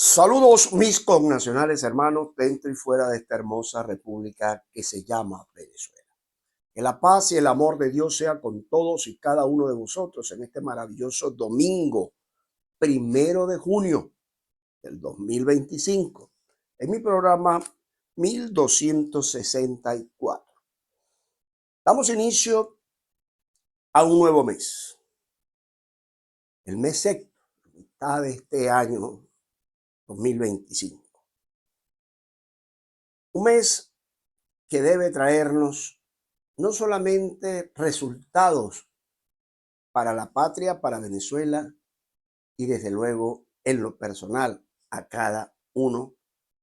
Saludos mis connacionales hermanos dentro y fuera de esta hermosa república que se llama Venezuela. Que la paz y el amor de Dios sea con todos y cada uno de vosotros en este maravilloso domingo, 1 de junio del 2025, en mi programa 1264. Damos inicio a un nuevo mes, el mes sexto, mitad de este año 2025. Un mes que debe traernos no solamente resultados para la patria, para Venezuela y desde luego en lo personal a cada uno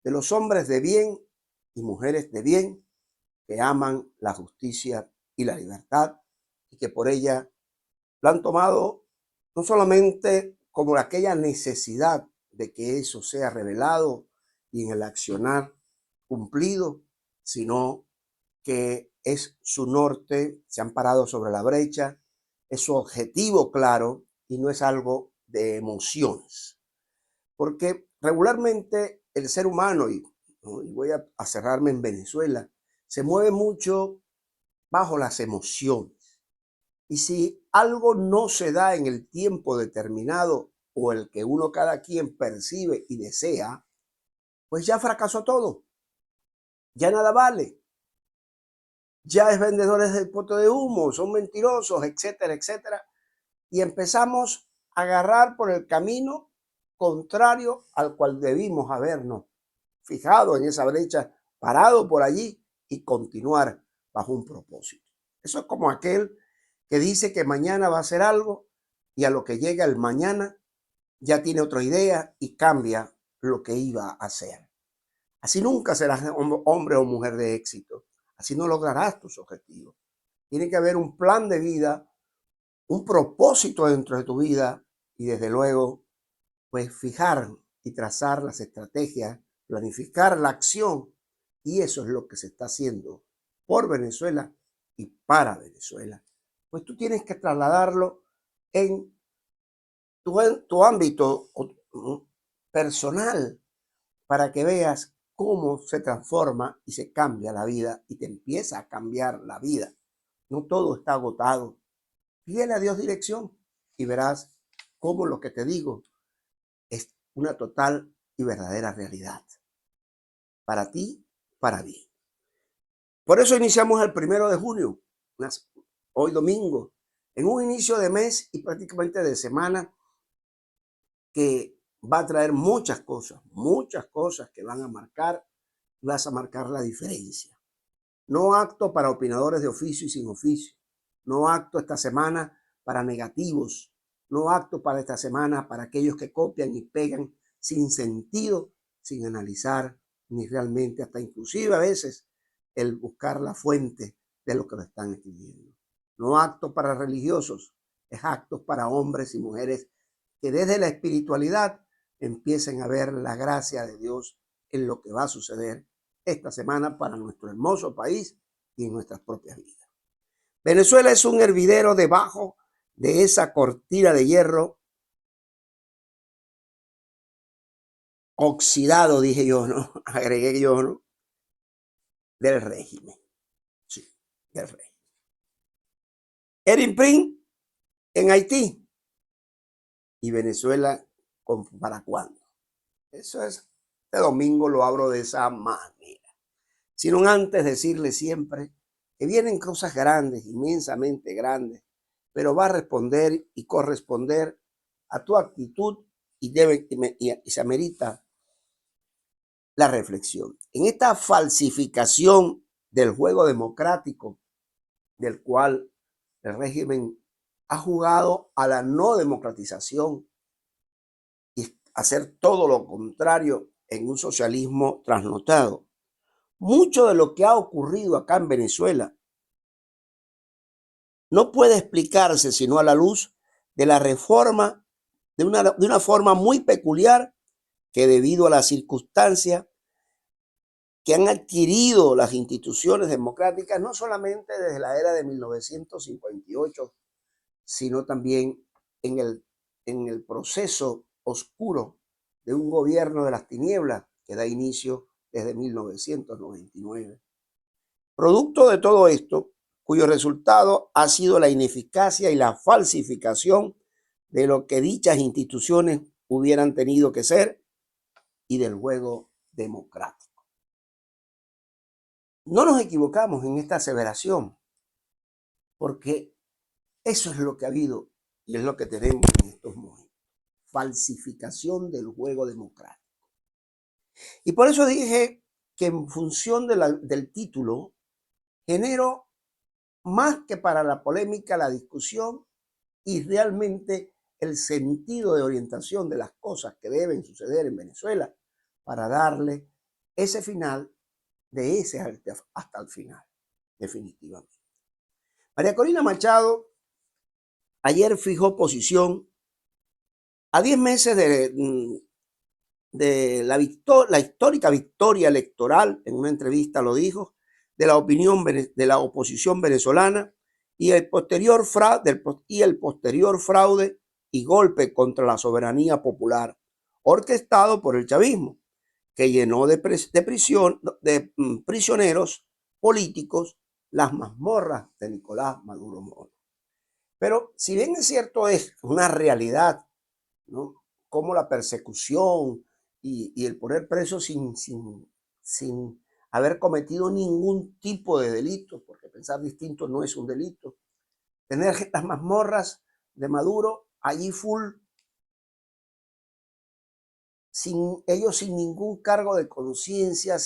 de los hombres de bien y mujeres de bien que aman la justicia y la libertad y que por ella lo han tomado no solamente como aquella necesidad de que eso sea revelado y en el accionar cumplido, sino que es su norte, se han parado sobre la brecha, es su objetivo claro y no es algo de emociones. Porque regularmente el ser humano, y voy a cerrarme en Venezuela, se mueve mucho bajo las emociones. Y si algo no se da en el tiempo determinado o el que uno cada quien percibe y desea, pues ya fracasó todo, ya nada vale. Ya es vendedores de poto de humo, son mentirosos, etcétera, etcétera. Y empezamos a agarrar por el camino contrario al cual debimos habernos fijado en esa brecha, parado por allí y continuar bajo un propósito. Eso es como aquel que dice que mañana va a hacer algo y a lo que llega el mañana ya tiene otra idea y cambia lo que iba a hacer. Así nunca serás hombre o mujer de éxito. Así no lograrás tus objetivos. Tiene que haber un plan de vida, un propósito dentro de tu vida y desde luego, pues fijar y trazar las estrategias, planificar la acción. Y eso es lo que se está haciendo por Venezuela y para Venezuela. Pues tú tienes que trasladarlo en tu ámbito personal para que veas cómo se transforma y se cambia la vida y te empieza a cambiar la vida. No todo está agotado. Pídele a Dios dirección y verás cómo lo que te digo es una total y verdadera realidad. Para ti, para mí. Por eso iniciamos el 1 de junio, hoy domingo, en un inicio de mes y prácticamente de semana que va a traer muchas cosas que van a marcar, vas a marcar la diferencia. No acto para opinadores de oficio y sin oficio. No acto esta semana para negativos. No acto para esta semana para aquellos que copian y pegan sin sentido, sin analizar ni realmente, hasta inclusive a veces, el buscar la fuente de lo que lo están escribiendo. No acto para religiosos, es acto para hombres y mujeres que desde la espiritualidad empiecen a ver la gracia de Dios en lo que va a suceder esta semana para nuestro hermoso país y en nuestras propias vidas. Venezuela es un hervidero debajo de esa cortina de hierro oxidado, dije yo, ¿no? Agregué yo, ¿no? Del régimen. Sí, del régimen. Erin Prince en Haití y Venezuela ¿para cuándo? Eso es, este domingo lo abro de esa manera. Sino antes decirle siempre que vienen cosas grandes, inmensamente grandes, pero va a responder y corresponder a tu actitud y se amerita la reflexión. En esta falsificación del juego democrático del cual el régimen ha jugado a la no democratización y hacer todo lo contrario en un socialismo trasnotado. Mucho de lo que ha ocurrido acá en Venezuela no puede explicarse sino a la luz de la reforma de una forma muy peculiar que debido a las circunstancias que han adquirido las instituciones democráticas, no solamente desde la era de 1958, sino también en el proceso oscuro de un gobierno de las tinieblas que da inicio desde 1999. Producto de todo esto, cuyo resultado ha sido la ineficacia y la falsificación de lo que dichas instituciones hubieran tenido que ser y del juego democrático. No nos equivocamos en esta aseveración, porque eso es lo que ha habido y es lo que tenemos en estos momentos. Falsificación del juego democrático. Y por eso dije que en función del título, genero más que para la polémica, la discusión y realmente el sentido de orientación de las cosas que deben suceder en Venezuela para darle ese final de ese hasta el final, definitivamente. María Corina Machado ayer fijó posición a 10 meses de la histórica victoria electoral, en una entrevista lo dijo, de la opinión de la oposición venezolana y el posterior fraude y golpe contra la soberanía popular orquestado por el chavismo, que llenó de prisioneros políticos las mazmorras de Nicolás Maduro Moro. Pero si bien es cierto, es una realidad, ¿no?, como la persecución y el poner preso sin haber cometido ningún tipo de delito, porque pensar distinto no es un delito. Tener las mazmorras de Maduro allí full, sin ningún cargo de conciencia,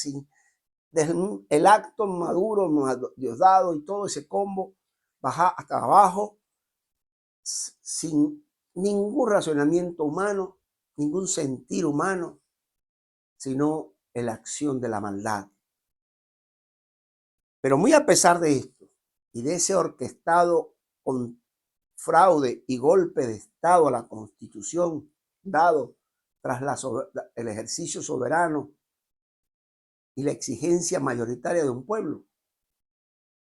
desde el acto Maduro, Diosdado y todo ese combo, bajar hasta abajo, sin ningún razonamiento humano, ningún sentir humano, sino en la acción de la maldad. Pero muy a pesar de esto y de ese orquestado con fraude y golpe de Estado a la Constitución dado tras el ejercicio soberano y la exigencia mayoritaria de un pueblo,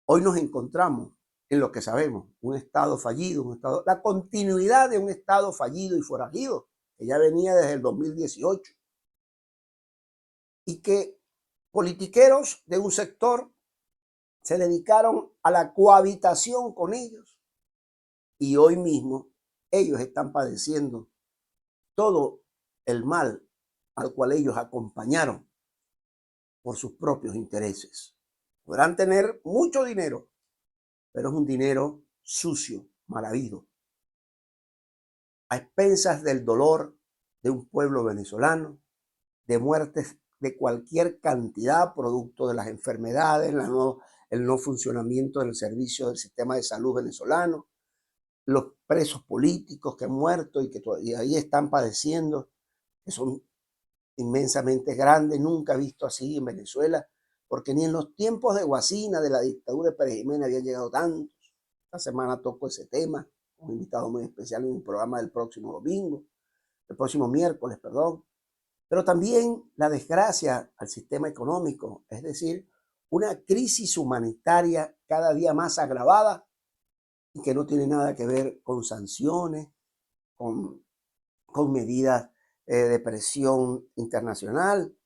hoy nos encontramos en lo que sabemos, un Estado fallido, la continuidad de un Estado fallido y forajido, que ya venía desde el 2018, y que politiqueros de un sector se dedicaron a la cohabitación con ellos, y hoy mismo ellos están padeciendo todo el mal al cual ellos acompañaron por sus propios intereses. Podrán tener mucho dinero, pero es un dinero sucio, mal habido, a expensas del dolor de un pueblo venezolano, de muertes de cualquier cantidad, producto de las enfermedades, el no funcionamiento del servicio del sistema de salud venezolano, los presos políticos que han muerto y que todavía ahí están padeciendo, que son inmensamente grandes, nunca visto así en Venezuela, porque ni en los tiempos de Guasina, de la dictadura de Pérez Jiménez, habían llegado tantos. Esta semana toco ese tema, un invitado muy especial en un programa del próximo miércoles, perdón. Pero también la desgracia al sistema económico, es decir, una crisis humanitaria cada día más agravada y que no tiene nada que ver con sanciones, con medidas de presión internacional,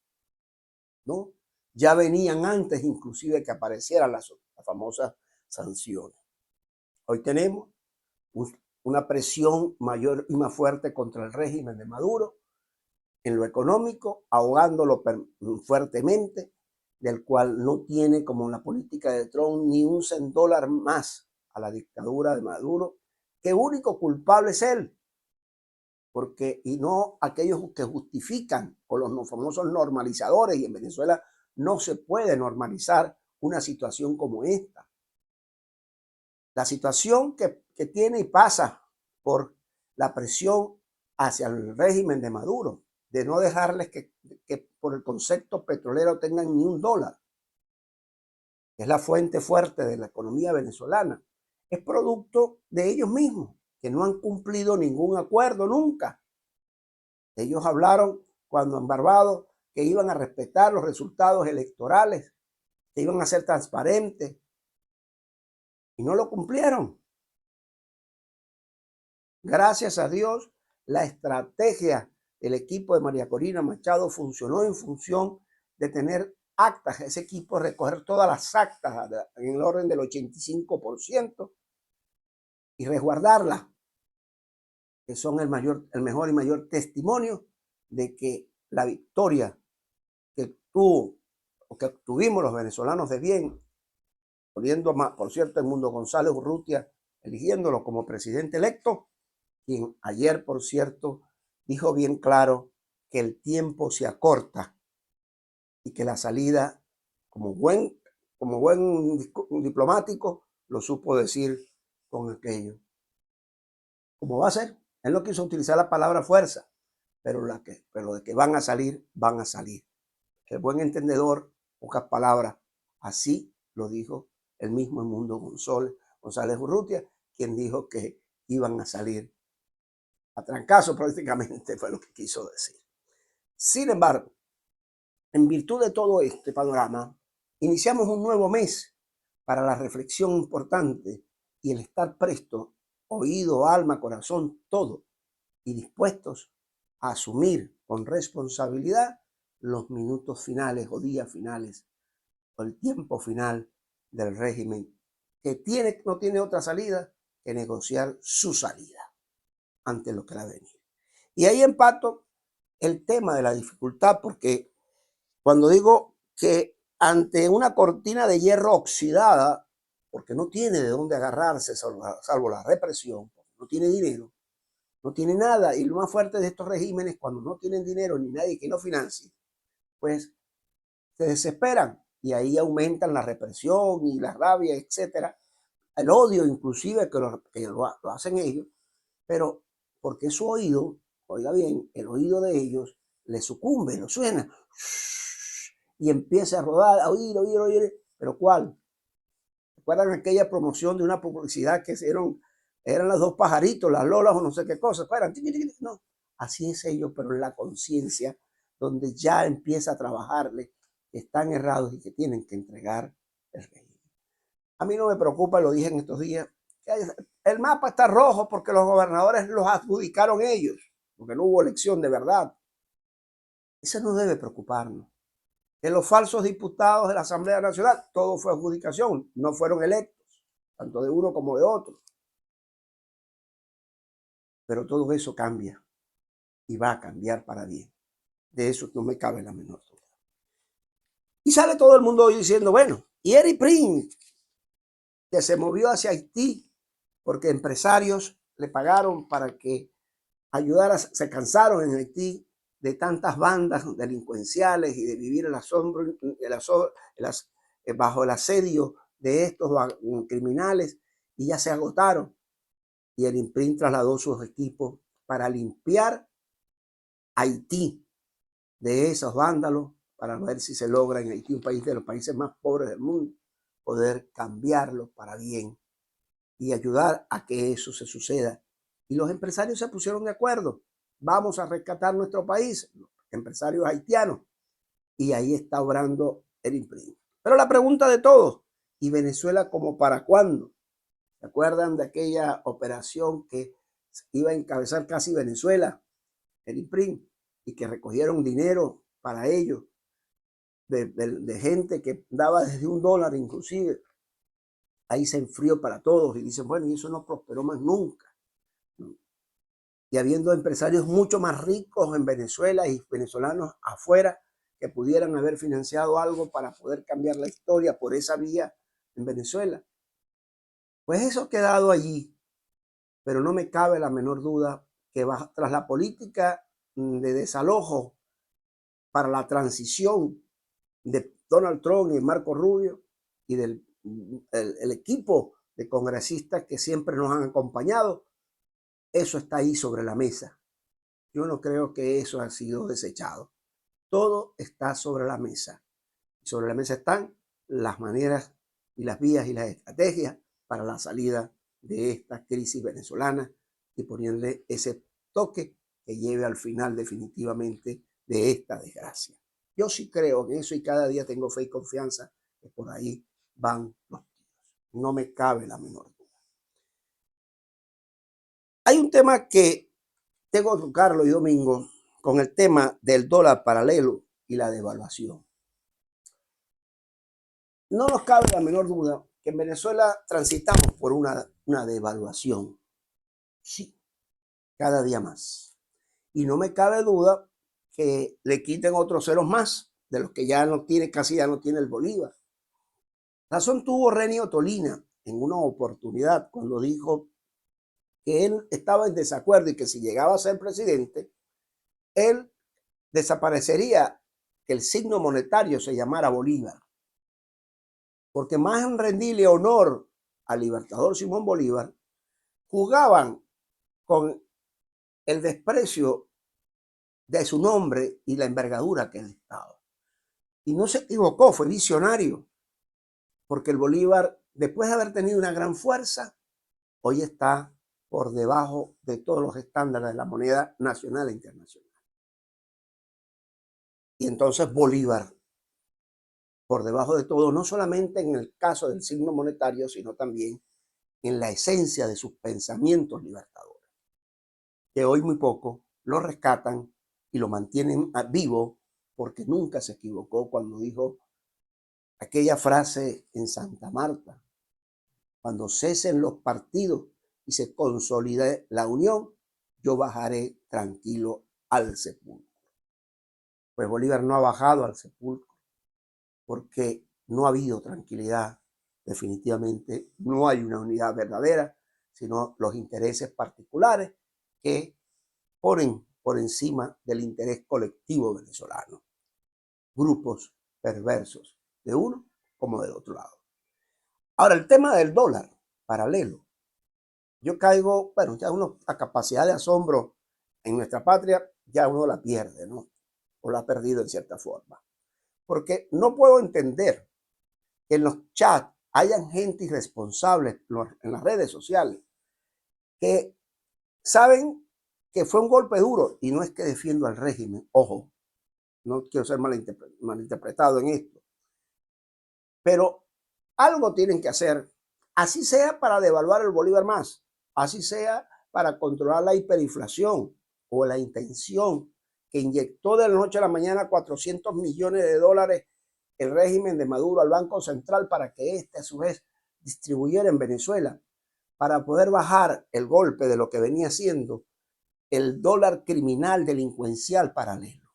¿no? Ya venían antes inclusive que aparecieran las famosas sanciones. Hoy tenemos una presión mayor y más fuerte contra el régimen de Maduro en lo económico, ahogándolo fuertemente, del cual no tiene, como la política de Trump, ni un $100 más a la dictadura de Maduro, que único culpable es él, porque y no aquellos que justifican o los famosos normalizadores, y en Venezuela no se puede normalizar una situación como esta. La situación que tiene y pasa por la presión hacia el régimen de Maduro, de no dejarles que por el concepto petrolero tengan ni un dólar, es la fuente fuerte de la economía venezolana, es producto de ellos mismos, que no han cumplido ningún acuerdo nunca. Ellos hablaron cuando en Barbados que iban a respetar los resultados electorales, que iban a ser transparentes, y no lo cumplieron. Gracias a Dios, la estrategia el equipo de María Corina Machado funcionó en función de tener actas, ese equipo recoger todas las actas en el orden del 85% y resguardarlas, que son el mejor y mayor testimonio de que la victoria que tuvo o que obtuvimos los venezolanos de bien, poniendo más, por cierto, Edmundo González Urrutia, eligiéndolo como presidente electo, quien ayer, por cierto, dijo bien claro que el tiempo se acorta y que la salida, como buen diplomático, lo supo decir con aquello. ¿Cómo va a ser? Él no quiso utilizar la palabra fuerza, pero de que van a salir, van a salir. El buen entendedor, pocas palabras, así lo dijo el mismo Edmundo González Urrutia, quien dijo que iban a salir a trancazo prácticamente, fue lo que quiso decir. Sin embargo, en virtud de todo este panorama, iniciamos un nuevo mes para la reflexión importante y el estar presto, oído, alma, corazón, todo, y dispuestos a asumir con responsabilidad los minutos finales o días finales o el tiempo final del régimen que no tiene otra salida que negociar su salida ante lo que la venir. Y ahí empato el tema de la dificultad, porque cuando digo que ante una cortina de hierro oxidada, porque no tiene de dónde agarrarse salvo la represión, no tiene dinero, no tiene nada, y lo más fuerte de estos regímenes, cuando no tienen dinero ni nadie que lo financie, pues se desesperan y ahí aumentan la represión y la rabia, etcétera, el odio inclusive que lo hacen ellos, pero porque su oído, oiga bien, el oído de ellos le sucumbe, lo suena y empieza a rodar, a oír, pero ¿cuál? ¿Recuerdan aquella promoción de una publicidad que eran los dos pajaritos, las lolas o no sé qué cosa? No, así es ellos, pero en la conciencia, donde ya empieza a trabajarle que están errados y que tienen que entregar el régimen. A mí no me preocupa, lo dije en estos días, el mapa está rojo porque los gobernadores los adjudicaron ellos, porque no hubo elección de verdad. Eso no debe preocuparnos. Que los falsos diputados de la Asamblea Nacional, todo fue adjudicación, no fueron electos, tanto de uno como de otro. Pero todo eso cambia y va a cambiar para bien. De eso no me cabe la menor duda. Y sale todo el mundo hoy diciendo, bueno, y Eric Prince, que se movió hacia Haití porque empresarios le pagaron para que ayudara, se cansaron en Haití de tantas bandas delincuenciales y de vivir bajo el asedio de estos criminales, y ya se agotaron. Y el IMPRIN trasladó sus equipos para limpiar Haití de esos vándalos, para ver si se logra en Haití, un país de los países más pobres del mundo, poder cambiarlo para bien y ayudar a que eso se suceda. Y los empresarios se pusieron de acuerdo. Vamos a rescatar nuestro país, los empresarios haitianos. Y ahí está obrando el IMPRIN. Pero la pregunta de todos, ¿y Venezuela como para cuándo? ¿Se acuerdan de aquella operación que iba a encabezar casi Venezuela, el IMPRIN, y que recogieron dinero para ellos, de gente que daba desde $1 inclusive? Ahí se enfrió para todos y dicen, bueno, y eso no prosperó más nunca. Y habiendo empresarios mucho más ricos en Venezuela y venezolanos afuera que pudieran haber financiado algo para poder cambiar la historia por esa vía en Venezuela. Pues eso ha quedado allí, pero no me cabe la menor duda que tras la política de desalojo para la transición de Donald Trump y Marco Rubio y del el equipo de congresistas que siempre nos han acompañado, eso está ahí sobre la mesa. Yo no creo que eso ha sido desechado. Todo está sobre la mesa. Sobre la mesa están las maneras y las vías y las estrategias para la salida de esta crisis venezolana y ponerle ese toque que lleve al final definitivamente de esta desgracia. Yo sí creo en eso y cada día tengo fe y confianza que por ahí van los tiros. No me cabe la menor duda. Hay un tema que tengo que tocarlo hoy domingo, con el tema del dólar paralelo y la devaluación. No nos cabe la menor duda que en Venezuela transitamos por una devaluación. Sí, cada día más. Y no me cabe duda que le quiten otros ceros más de los que ya no tiene, casi ya no tiene el Bolívar. Razón tuvo Renio Tolina en una oportunidad cuando dijo que él estaba en desacuerdo y que si llegaba a ser presidente, él desaparecería que el signo monetario se llamara Bolívar. Porque más en rendirle honor al libertador Simón Bolívar, jugaban con el desprecio de su nombre y la envergadura que él estaba. Y no se equivocó, fue visionario, porque el Bolívar, después de haber tenido una gran fuerza, hoy está por debajo de todos los estándares de la moneda nacional e internacional. Y entonces Bolívar, por debajo de todo, no solamente en el caso del signo monetario, sino también en la esencia de sus pensamientos libertadores, que hoy muy poco lo rescatan y lo mantienen vivo porque nunca se equivocó cuando dijo aquella frase en Santa Marta: cuando cesen los partidos y se consolide la unión, yo bajaré tranquilo al sepulcro. Pues Bolívar no ha bajado al sepulcro porque no ha habido tranquilidad. Definitivamente no hay una unidad verdadera, sino los intereses particulares que ponen por encima del interés colectivo venezolano. Grupos perversos de uno como del otro lado. Ahora, el tema del dólar paralelo. Yo caigo, bueno, ya uno, la capacidad de asombro en nuestra patria, ya uno la pierde, ¿no? O la ha perdido en cierta forma. Porque no puedo entender que en los chats hayan gente irresponsable en las redes sociales que saben que fue un golpe duro, y no es que defiendo al régimen, ojo, no quiero ser malinterpretado en esto, pero algo tienen que hacer, así sea para devaluar el Bolívar más, así sea para controlar la hiperinflación o la intención que inyectó de la noche a la mañana 400 millones de dólares el régimen de Maduro al Banco Central para que éste a su vez distribuyera en Venezuela, para poder bajar el golpe de lo que venía siendo el dólar criminal delincuencial paralelo.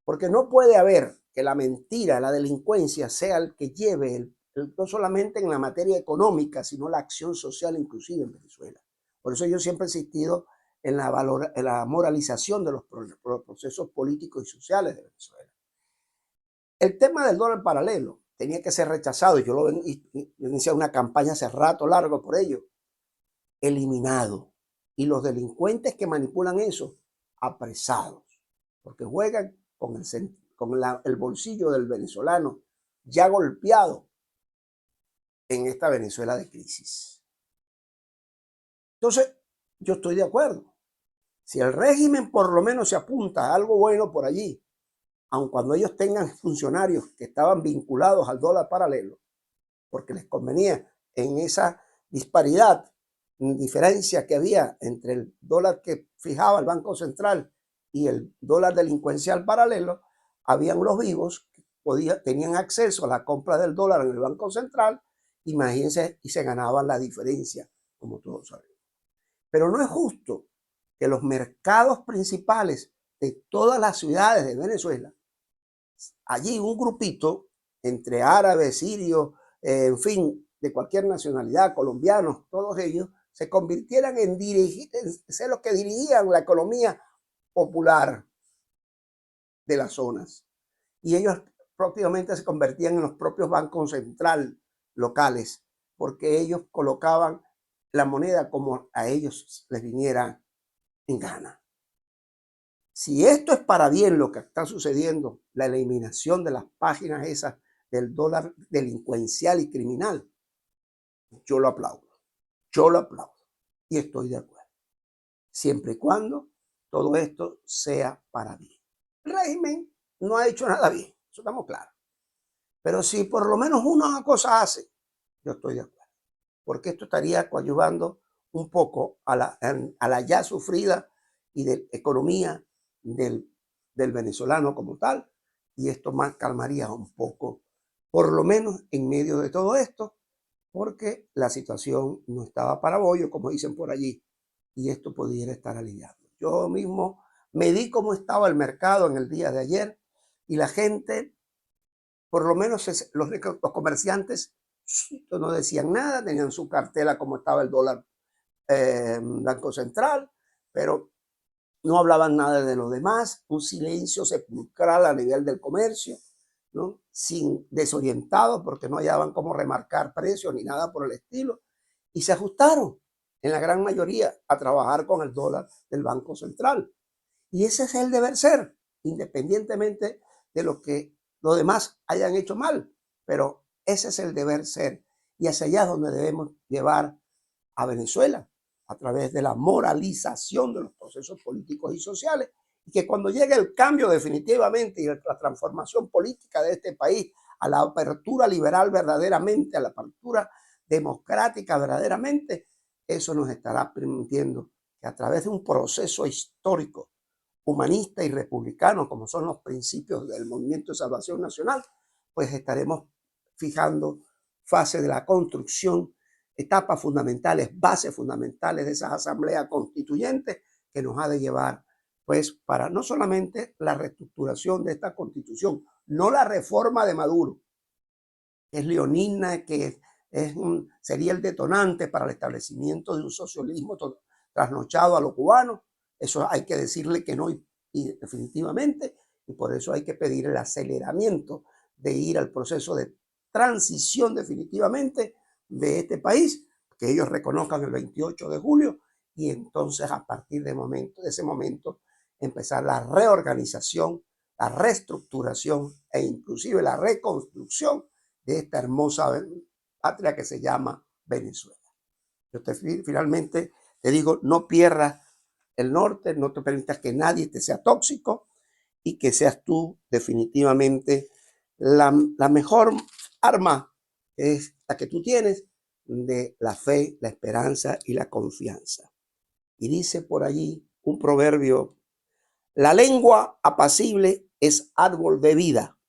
Porque no puede haber que la mentira, la delincuencia sea el que lleve no solamente en la materia económica, sino la acción social inclusive en Venezuela. Por eso yo siempre he insistido en la moralización de los procesos políticos y sociales de Venezuela. El tema del dólar paralelo tenía que ser rechazado, y yo inicié una campaña hace rato largo por ello, eliminado. Y los delincuentes que manipulan eso, apresados, porque juegan con el bolsillo del venezolano ya golpeado en esta Venezuela de crisis. Entonces, yo estoy de acuerdo. Si el régimen por lo menos se apunta a algo bueno por allí, aun cuando ellos tengan funcionarios que estaban vinculados al dólar paralelo, porque les convenía en esa disparidad, diferencia que había entre el dólar que fijaba el Banco Central y el dólar delincuencial paralelo, habían los vivos que tenían acceso a la compra del dólar en el Banco Central, imagínense, y se ganaban la diferencia, como todos sabemos. Pero no es justo que los mercados principales de todas las ciudades de Venezuela, allí un grupito entre árabes, sirios, en fin, de cualquier nacionalidad, colombianos, todos ellos, se convirtieran en ser los que dirigían la economía popular de las zonas. Y ellos próximamente se convertían en los propios bancos centrales locales, porque ellos colocaban la moneda como a ellos les viniera en gana. Si esto es para bien lo que está sucediendo, la eliminación de las páginas esas del dólar delincuencial y criminal, yo lo aplaudo. Yo lo aplaudo y estoy de acuerdo. Siempre y cuando todo esto sea para bien. El régimen no ha hecho nada bien, eso estamos claros. Pero si por lo menos una cosa hace, yo estoy de acuerdo. Porque esto estaría coadyuvando un poco a la ya sufrida y de economía del, del venezolano como tal, y esto más calmaría un poco, por lo menos en medio de todo esto, porque la situación no estaba para bollo, como dicen por allí, y esto pudiera estar aliviando. Yo mismo medí cómo estaba el mercado en el día de ayer y la gente, por lo menos los comerciantes, no decían nada, tenían su cartela como estaba el dólar Banco Central, pero no hablaban nada de lo demás, un silencio sepulcral a nivel del comercio, ¿no? Sin desorientados porque no hallaban cómo remarcar precios ni nada por el estilo, y se ajustaron en la gran mayoría a trabajar con el dólar del Banco Central. Y ese es el deber ser, independientemente de lo que los demás hayan hecho mal, pero ese es el deber ser, y hacia allá es donde debemos llevar a Venezuela, a través de la moralización de los procesos políticos y sociales, y que cuando llegue el cambio definitivamente y la transformación política de este país a la apertura liberal verdaderamente, a la apertura democrática verdaderamente, eso nos estará permitiendo que a través de un proceso histórico, humanista y republicano, como son los principios del Movimiento de Salvación Nacional, pues estaremos fijando fase de la construcción, etapas fundamentales, bases fundamentales de esas asambleas constituyentes que nos ha de llevar, pues, para no solamente la reestructuración de esta constitución, no la reforma de Maduro, que es leonina, que sería el detonante para el establecimiento de un socialismo trasnochado a los cubanos. Eso hay que decirle que no y definitivamente, y por eso hay que pedir el aceleramiento de ir al proceso de transición definitivamente de este país, que ellos reconozcan el 28 de julio, y entonces a partir de ese momento empezar la reorganización, la reestructuración e inclusive la reconstrucción de esta hermosa patria que se llama Venezuela. Yo finalmente te digo, no pierdas el norte, no te permitas que nadie te sea tóxico y que seas tú definitivamente la mejor arma, es la que tú tienes, de la fe, la esperanza y la confianza. Y dice por allí un proverbio: la lengua apacible es árbol de vida,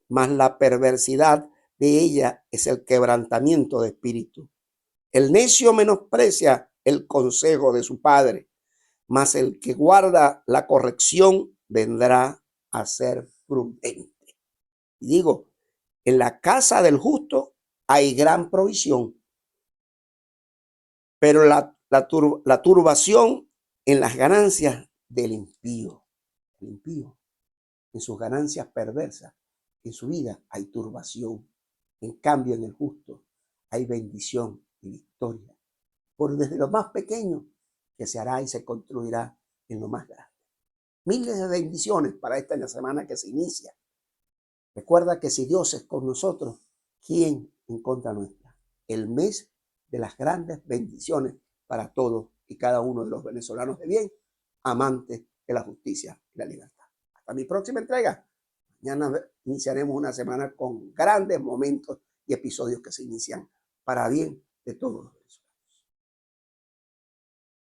mas la perversidad de ella es el quebrantamiento de espíritu. El necio menosprecia el consejo de su padre, mas el que guarda la corrección vendrá a ser prudente. Y digo, en la casa del justo hay gran provisión, pero la turbación en las ganancias del impío. El impío, en sus ganancias perversas, en su vida hay turbación. En cambio, en el justo hay bendición y victoria, por desde lo más pequeño que se hará y se construirá en lo más grande. Miles de bendiciones para esta semana que se inicia. Recuerda que si Dios es con nosotros, ¿quién en contra nuestra? El mes de las grandes bendiciones para todos y cada uno de los venezolanos de bien, amantes de la justicia y la libertad. Hasta mi próxima entrega. Mañana iniciaremos una semana con grandes momentos y episodios que se inician para bien de todos los venezolanos.